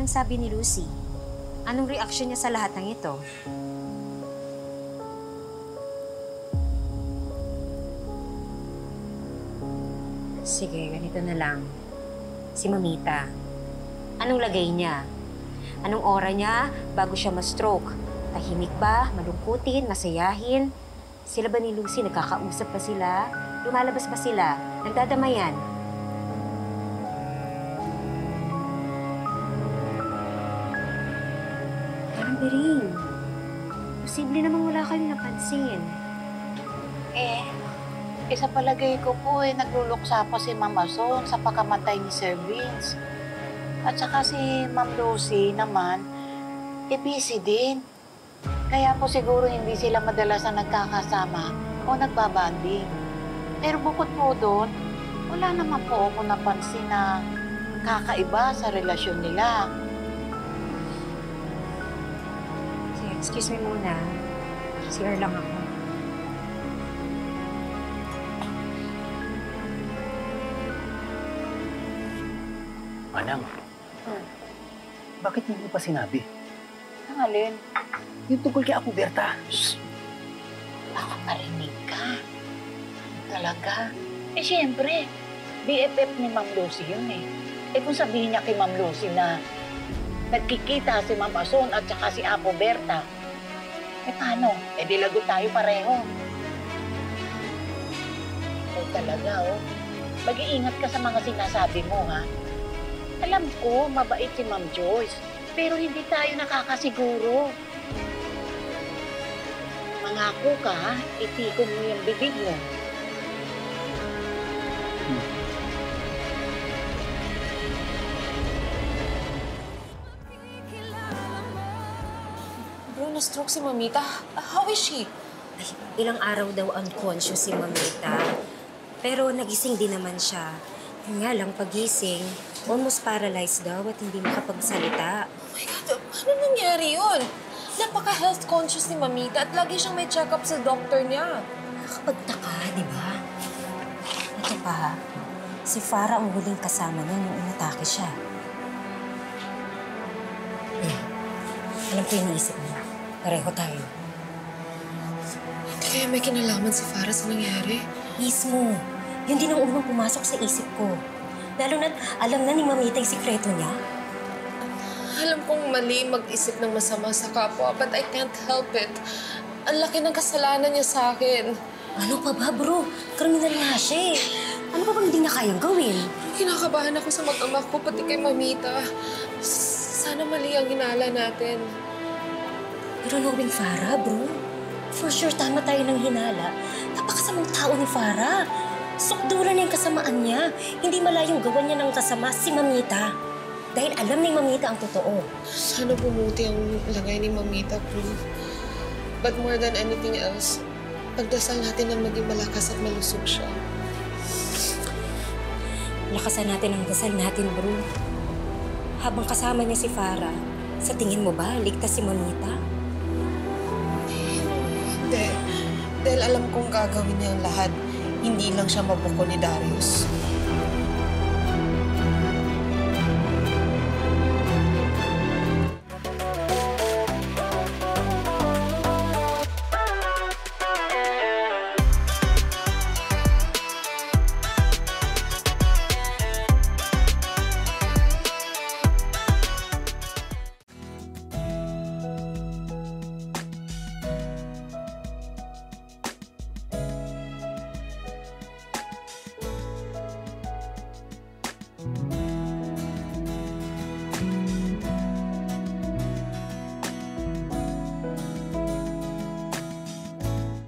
Anong sabi ni Lucy? Anong reaksyon niya sa lahat ng ito? Sige, ganito na lang. Si Mamita, anong lagay niya? Anong aura niya bago siya ma-stroke? Tahimik ba? Malungkutin? Masayahin? Sila ba ni Lucy? Nagkakausap ba sila? Lumalabas ba sila? Nagdadamayan? Parang rin. Posible namang wala kayong napansin. Sa palagay ko po nagluluksa pa si Ma'am Ason sa pagkamatay ni Sir Vince. At saka si Ma'am Lucy naman, busy din. Kaya po siguro hindi sila madalas na nagkakasama o nagbabanding. Pero bukod po doon, wala naman po ako napansin na kakaiba sa relasyon nila. Sige, excuse me muna. CR lang ako. Manang, bakit hindi mo pa sinabi? Ang alin? Yung tungkol kay Apo Berta. Baka marinig ka. Talaga? Siyempre, BFF ni Ma'am Lucy yun kung sabihin niya kay Ma'am Lucy na nagkikita si Ma'am Ason at saka si Apo Berta, paano? Di lagot tayo pareho. Talaga, mag-iingat ka sa mga sinasabi mo, ha? Alam ko, mabait si Ma'am Joyce, pero hindi tayo nakakasiguro. Mangako ka, ha? Itikon mo yung bibig mo. Bro, na-stroke si Mamita. How is she? Ay, ilang araw daw unconscious si Mamita. Pero nagising din naman siya. Yun nga lang, pagising, almost paralyzed daw at hindi makapagsalita. Oh my God, paano nangyari yun? Napaka-health conscious ni Mamita at lagi siyang may check-up sa doctor niya. Nakapagtaka, di ba? Ito pa, si Farah ang huling kasama niya nung inatake siya. Alam ko yung iniisip mo. Pareho tayo. Hindi kaya may kinalaman si Farah sa nangyari? Mismo. Yun din ang unang pumasok sa isip ko. Lalo na't alam na ni Mamita yung sikreto niya. Alam kong mali mag-isip ng masama sa kapwa, but I can't help it. Ang laki ng kasalanan niya sa akin. Ano pa ba, bro? Kriminal nga siya eh. Ano pa bang hindi niya kayang gawin? Kinakabahan ako sa mag-ama ko, pati kay Mamita. Sana mali ang hinala natin. Pero knowing Farah, bro, for sure tama tayo ng hinala. Napakasamang tao ni Farah. Sukdulan niya yung kasamaan niya. Hindi malayong gawan niya ng kasama si Mamita. Dahil alam ni Mamita ang totoo. Sana bumuti ang lagay ni Mamita, bro. But more than anything else, pagdasal natin na maging malakas at malusog siya. Lakasan natin ang dasal natin, bro. Habang kasama niya si Farah, sa tingin mo ba, ligtas si Mamita? Hindi. Dahil alam kong gagawin niya ang lahat, hindi lang siya mabuko ni Darius.